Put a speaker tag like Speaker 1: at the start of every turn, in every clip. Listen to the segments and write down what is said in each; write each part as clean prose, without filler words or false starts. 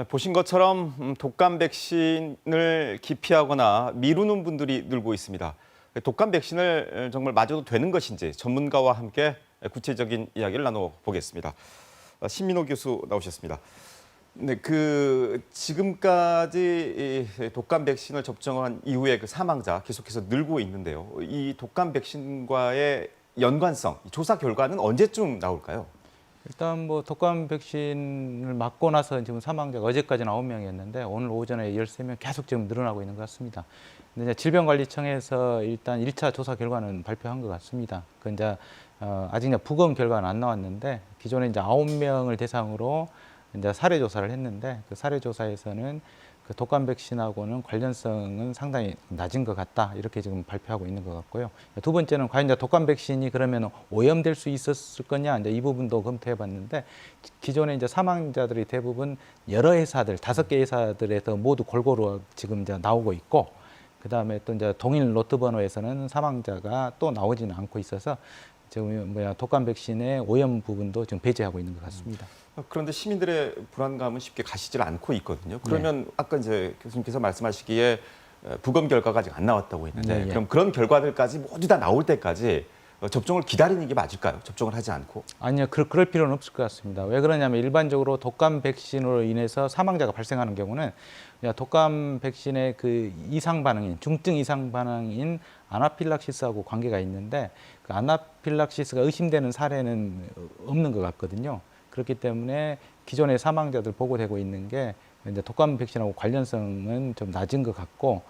Speaker 1: 보신 것처럼 독감 백신을 기피하거나 미루는 분들이 늘고 있습니다. 독감 백신을 정말 맞아도 되는 것인지 전문가와 함께 구체적인 이야기를 나눠보겠습니다. 신민호 교수 나오셨습니다. 네, 지금까지 이 독감 백신을 접종한 이후에 그 사망자 계속해서 늘고 있는데요. 이 독감 백신과의 연관성, 조사 결과는 언제쯤 나올까요?
Speaker 2: 일단 뭐 독감 백신을 맞고 나서 지금 사망자가 어제까지 9명이었는데 오늘 오전에 13명 계속 지금 늘어나고 있는 것 같습니다. 근데 이제 질병관리청에서 일단 1차 조사 결과는 발표한 것 같습니다. 그 이제 아직 이제 부검 결과는 안 나왔는데 기존에 이제 9명을 대상으로 이제 사례 조사를 했는데 그 사례 조사에서는 그 독감 백신하고는 관련성은 상당히 낮은 것 같다 이렇게 지금 발표하고 있는 것 같고요. 두 번째는 과연 이제 독감 백신이 그러면 오염될 수 있었을 거냐 이제 이 부분도 검토해봤는데 기존에 이제 사망자들이 대부분 여러 회사들 5개 회사들에서 모두 골고루 지금 이제 나오고 있고 그 다음에 또 이제 동일 로트 번호에서는 사망자가 또 나오지는 않고 있어서 지금 독감 백신의 오염 부분도 지금 배제하고 있는 것 같습니다.
Speaker 1: 그런데 시민들의 불안감은 쉽게 가시질 않고 있거든요. 그러면 아까 이제 교수님께서 말씀하시기에 부검 결과가 아직 안 나왔다고 했는데 그럼 그런 결과들까지 모두 다 나올 때까지 접종을 기다리는 게 맞을까요? 접종을 하지 않고?
Speaker 2: 아니요, 그럴 필요는 없을 것 같습니다. 왜 그러냐면 일반적으로 독감 백신으로 인해서 사망자가 발생하는 경우는 독감 백신의 그 이상 반응인 중증 이상 반응인 아나필락시스하고 관계가 있는데 그 아나필락시스가 의심되는 사례는 없는 것 같거든요. 그렇기 때문에 기존의 사망자들 보고되고 있는 게 이제 독감 백신하고 관련성은 좀 낮은 것 같고,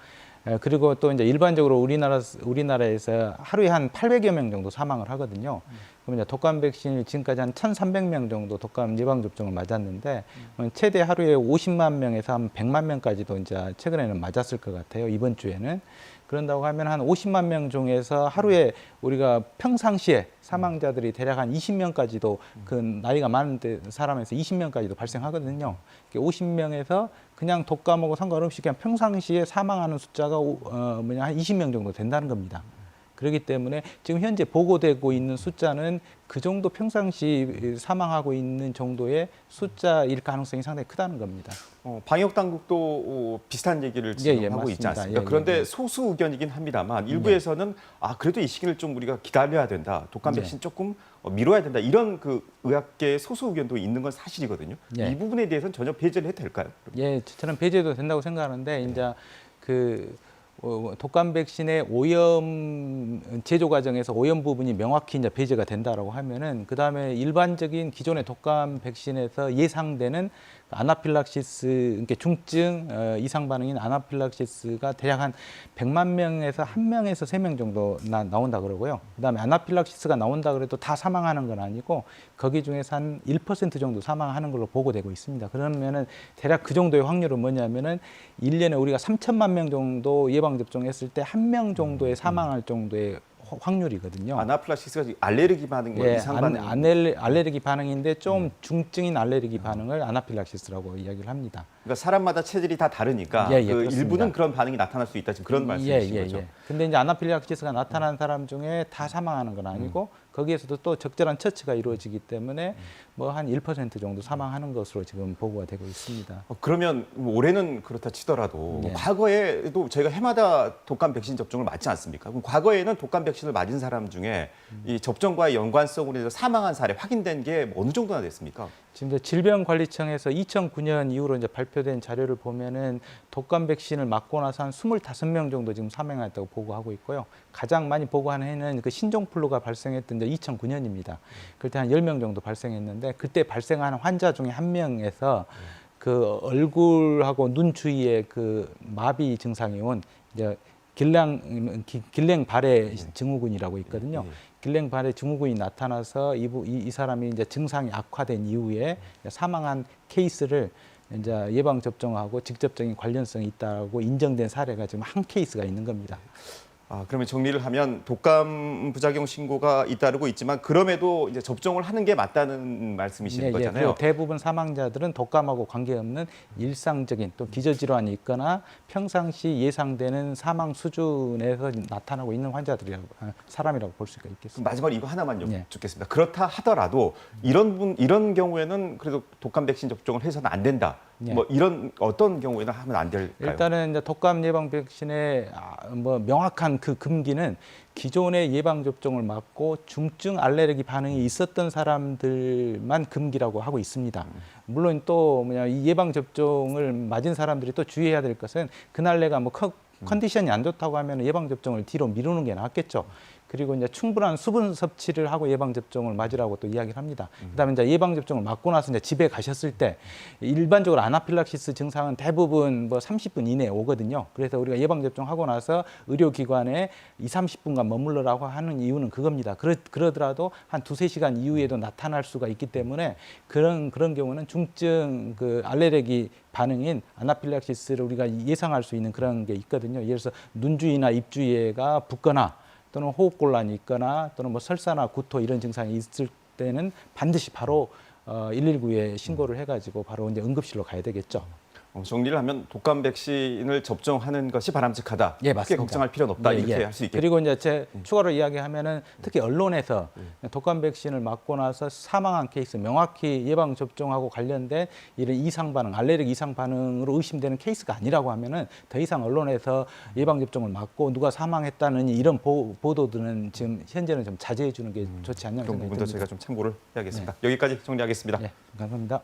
Speaker 2: 그리고 또 이제 일반적으로 우리나라에서 하루에 한 800여 명 정도 사망을 하거든요. 그럼 이제 독감 백신이 지금까지 한 1,300명 정도 독감 예방 접종을 맞았는데 최대 하루에 50만 명에서 한 100만 명까지도 이제 최근에는 맞았을 것 같아요. 이번 주에는. 그런다고 하면 한 50만 명 중에서 하루에 우리가 평상시에 사망자들이 대략 한 20명까지도 그 나이가 많은 사람에서 20명까지도 발생하거든요. 50명에서 그냥 독감하고 상관없이 그냥 평상시에 사망하는 숫자가 한 20명 정도 된다는 겁니다. 그렇기 때문에 지금 현재 보고되고 있는 숫자는 그 정도 평상시 사망하고 있는 정도의 숫자일 가능성이 상당히 크다는 겁니다.
Speaker 1: 방역 당국도 비슷한 얘기를 지금 하고 있지 않습니까? 그런데 소수 의견이긴 합니다만 일부에서는 그래도 이 시기를 좀 우리가 기다려야 된다. 독감 백신 조금 미뤄야 된다. 이런 그 의학계의 소수 의견도 있는 건 사실이거든요. 이 부분에 대해서는 전혀 배제를 해도 될까요?
Speaker 2: 예, 저는 배제도 된다고 생각하는데 이제 독감 백신의 오염 제조 과정에서 오염 부분이 명확히 이제 배제가 된다라고 하면은 그 다음에 일반적인 기존의 독감 백신에서 예상되는 아나필락시스, 그러니까 중증 이상 반응인 아나필락시스가 대략 한 100만 명에서 1명에서 3명 정도 나온다 그러고요. 그다음에 아나필락시스가 나온다 그래도 다 사망하는 건 아니고 거기 중에서 한 1% 정도 사망하는 걸로 보고되고 있습니다. 그러면은 대략 그 정도의 확률은 뭐냐면은 1년에 우리가 3천만 명 정도 예방 접종했을 때 1명 정도의 사망할 정도의 확률이거든요.
Speaker 1: 아나필락시스가 알레르기 반응, 이상 반응.
Speaker 2: 알레르기 반응인데 좀 중증인 알레르기 반응을 아나필락시스라고 이야기를 합니다.
Speaker 1: 그러니까 사람마다 체질이 다 다르니까 일부는 그런 반응이 나타날 수 있다. 지금 그런 말씀이신 거죠.
Speaker 2: 근데 이제 아나필락시스가 나타난 사람 중에 다 사망하는 건 아니고 거기에서도 또 적절한 처치가 이루어지기 때문에 뭐 한 1% 정도 사망하는 것으로 지금 보고가 되고 있습니다.
Speaker 1: 그러면 올해는 그렇다 치더라도 과거에도 저희가 해마다 독감 백신 접종을 맞지 않습니까? 그럼 과거에는 독감 백신을 맞은 사람 중에 이 접종과의 연관성으로 해서 사망한 사례 확인된 게 어느 정도나 됐습니까?
Speaker 2: 지금 질병관리청에서 2009년 이후로 이제 발표된 자료를 보면은 독감 백신을 맞고 나서 한 25명 정도 지금 사망했다고 보고하고 있고요. 가장 많이 보고한 해는 그 신종플루가 발생했던 2009년입니다. 그때 한 10명 정도 발생했는데 그때 발생한 환자 중에 한 명에서 그 얼굴하고 눈 주위에 그 마비 증상이 온 이제 길랭 발해 증후군이라고 있거든요. 길랭 발해 증후군이 나타나서 이 사람이 이제 증상이 악화된 이후에 사망한 케이스를 이제 예방 접종하고 직접적인 관련성이 있다고 인정된 사례가 지금 한 케이스가 있는 겁니다.
Speaker 1: 그러면 정리를 하면 독감 부작용 신고가 잇따르고 있지만 그럼에도 이제 접종을 하는 게 맞다는 말씀이신 거잖아요.
Speaker 2: 그리고 대부분 사망자들은 독감하고 관계없는 일상적인 또 기저질환이 있거나 평상시 예상되는 사망 수준에서 나타나고 있는 사람이라고 볼 수가 있겠습니다.
Speaker 1: 마지막으로 이거 하나만 여쭙겠습니다. 그렇다 하더라도 이런 경우에는 그래도 독감 백신 접종을 해서는 안 된다. 뭐 이런 어떤 경우에는 하면 안 될까요?
Speaker 2: 일단은 이제 독감 예방 백신의 뭐 명확한 그 금기는 기존의 예방 접종을 맞고 중증 알레르기 반응이 있었던 사람들만 금기라고 하고 있습니다. 물론 또 이 예방 접종을 맞은 사람들이 또 주의해야 될 것은 그날 내가 뭐 컨디션이 안 좋다고 하면 예방 접종을 뒤로 미루는 게 낫겠죠. 그리고 이제 충분한 수분 섭취를 하고 예방 접종을 맞으라고 또 이야기를 합니다. 그다음에 이제 예방 접종을 맞고 나서 이제 집에 가셨을 때 일반적으로 아나필락시스 증상은 대부분 뭐 30분 이내에 오거든요. 그래서 우리가 예방 접종하고 나서 의료기관에 20-30분간 머물러라고 하는 이유는 그겁니다. 그러더라도 한 2-3시간 이후에도 나타날 수가 있기 때문에 그런 경우는 중증 그 알레르기 반응인 아나필락시스를 우리가 예상할 수 있는 그런 게 있거든요. 예를 들어서 눈주위나 입주위가 붓거나 또는 호흡곤란이 있거나 또는 뭐 설사나 구토 이런 증상이 있을 때는 반드시 바로 119에 신고를 해가지고 바로 이제 응급실로 가야 되겠죠.
Speaker 1: 정리를 하면 독감 백신을 접종하는 것이 바람직하다.
Speaker 2: 예, 맞습니다.
Speaker 1: 크게 걱정할 필요는 없다. 이렇게 할 수 있겠죠.
Speaker 2: 그리고 이제 추가로 이야기하면은 특히 언론에서 독감 백신을 맞고 나서 사망한 케이스, 명확히 예방 접종하고 관련된 이런 이상 반응, 알레르기 이상 반응으로 의심되는 케이스가 아니라고 하면은 더 이상 언론에서 예방 접종을 맞고 누가 사망했다는 이런 보도들은 지금 현재는 좀 자제해 주는 게 좋지 않냐는
Speaker 1: 그런
Speaker 2: 생각이
Speaker 1: 부분도
Speaker 2: 듭니다.
Speaker 1: 저희가 좀 참고를 해야겠습니다. 여기까지 정리하겠습니다.
Speaker 2: 네, 감사합니다.